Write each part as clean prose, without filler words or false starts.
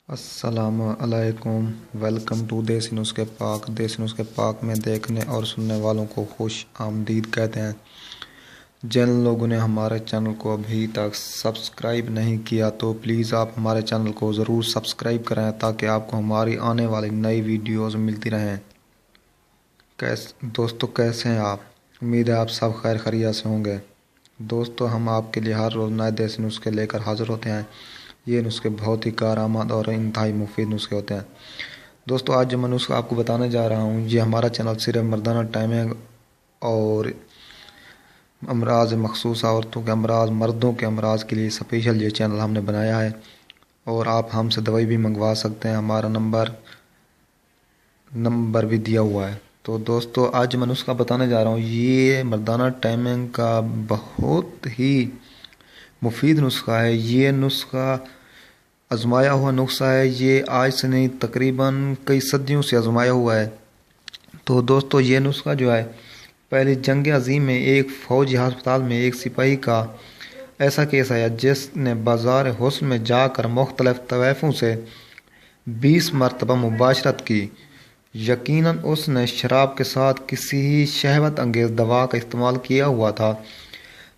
अस्सलामु अलैकुम। Welcome to देसी नुस्खे पाक। देसी नुस्खे पाक में देखने और सुनने वालों को खुश आमदीद कहते हैं। जिन लोगों ने हमारे चैनल को अभी तक सब्सक्राइब नहीं किया तो प्लीज़ आप हमारे चैनल को ज़रूर सब्सक्राइब करें ताकि आपको हमारी आने वाली नई वीडियोज़ मिलती रहें। दोस्तों कैसे हैं आप? उम्मीद है आप सब खैर खैरियत से होंगे। दोस्तों हम आपके लिए हर रोज़ नए देसी नुस्खे लेकर हाज़िर होते हैं। ये नुस्खे बहुत ही कारआमद और इंतहाई मुफीद नुस्खे होते हैं। दोस्तों आज जो मैं नुस्खा आपको बताने जा रहा हूँ, ये हमारा चैनल सिर्फ मर्दाना टाइमिंग और अमराज मखसूस औरतों के अमराज, मर्दों के अमराज के लिए स्पेशल ये चैनल हमने बनाया है और आप हमसे दवाई भी मंगवा सकते हैं। हमारा नंबर भी दिया हुआ है। तो दोस्तों आज मैं नुस्खा बताने जा रहा हूँ, ये मर्दाना टाइमिंग का बहुत ही मुफीद नुस्खा है। ये नुस्खा आजमाया हुआ नुस्खा है। ये आज से नहीं तकरीबन कई सदियों से आजमाया हुआ है। तो दोस्तों ये नुस्खा जो है, पहले जंग अजीम में एक फ़ौजी अस्पताल में एक सिपाही का ऐसा केस आया जिसने बाज़ार हुस्न में जाकर मुख्तलिफ तवाइफों से 20 मरतबा मुबाशरत की। यकीनन उसने शराब के साथ किसी शहवत अंगेज़ दवा का इस्तेमाल किया हुआ था।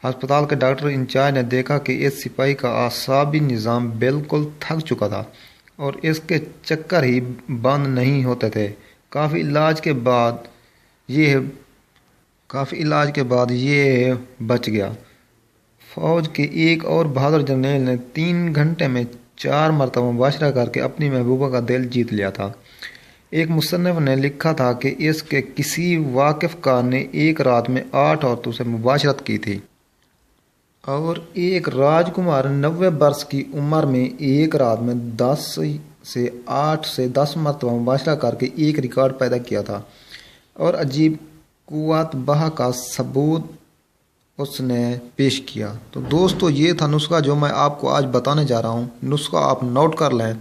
अस्पताल के डॉक्टर इंचार्ज ने देखा कि इस सिपाही का आसाबी निज़ाम बिल्कुल थक चुका था और इसके चक्कर ही बंद नहीं होते थे। काफ़ी इलाज के बाद ये बच गया। फौज के एक और बहादुर जर्नैल ने 3 घंटे में 4 मरतबा मुबाशरा करके अपनी महबूबा का दिल जीत लिया था। एक मुसन्निफ ने लिखा था कि इसके किसी वाकिफ़कार ने एक रात में 8 औरतों से मुबाशरत की थी और एक राजकुमार 90 वर्ष की उम्र में एक रात में 8 से 10 मरतबा मुबाशरा करके एक रिकॉर्ड पैदा किया था और अजीब कुव्वत बहा का सबूत उसने पेश किया। तो दोस्तों ये था नुस्खा जो मैं आपको आज बताने जा रहा हूँ। नुस्खा आप नोट कर लें।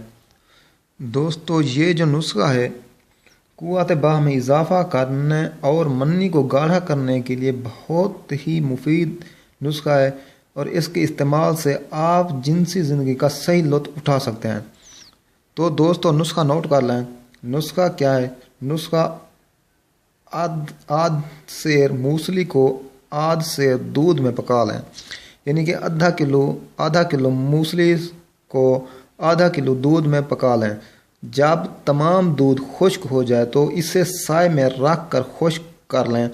दोस्तों ये जो नुस्खा है कुव्वत बहा में इजाफा करने और मन्नी को गाढ़ा करने के लिए बहुत ही मुफीद नुस्खा है और इसके इस्तेमाल से आप जिनसी ज़िंदगी का सही लुत्फ़ उठा सकते हैं। तो दोस्तों नुस्खा नोट कर लें। नुस्खा क्या है? नुस्खा आध सेर मूसली को आध सेर दूध में पका लें, यानी कि आधा किलो मूसली को आधा किलो दूध में पका लें। जब तमाम दूध खुश्क हो जाए तो इसे साए में रख कर खुश्क कर लें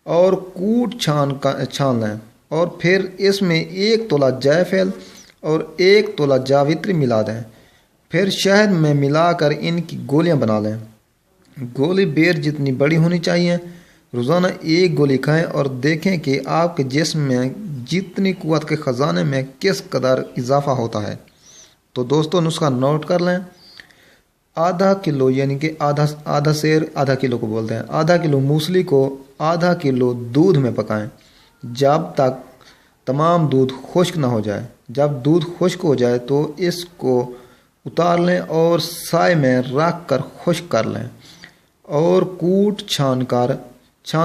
और कूट छान लें और फिर इसमें 1 तोला जायफल और 1 तोला जावित्री मिला दें। फिर शहद में मिलाकर इनकी गोलियां बना लें। गोली बेर जितनी बड़ी होनी चाहिए। रोज़ाना 1 गोली खाएं और देखें कि आपके जिस्म में जितनी कुव्वत के ख़जाने में किस कदर इजाफा होता है। तो दोस्तों नुस्खा नोट कर लें। आधा किलो यानी कि आधा सेर आधा किलो को बोलते हैं। आधा किलो मूसली को आधा किलो दूध में पकाएं जब तक तमाम दूध खुश्क ना हो जाए। जब दूध खुश्क हो जाए तो इसको उतार लें और साए में रख कर खुश्क कर लें और कूट छान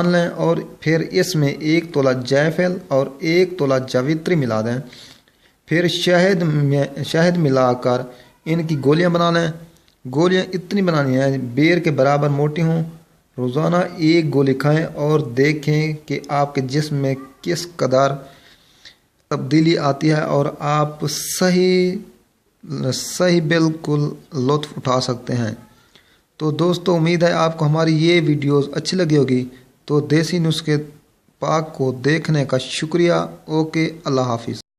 लें और फिर इसमें 1 तोला जायफल और 1 तोला जावित्री मिला दें। फिर शहद मिलाकर इनकी गोलियां बना लें। गोलियां इतनी बनानी है बेर के बराबर मोटी हों। रोज़ाना 1 गोली खाएं और देखें कि आपके जिस्म में किस कदर तब्दीली आती है और आप सही बिल्कुल लुत्फ़ उठा सकते हैं। तो दोस्तों उम्मीद है आपको हमारी ये वीडियोस अच्छी लगी होगी। तो देसी नुस्खे पाक को देखने का शुक्रिया। ओके, अल्लाह हाफिज़।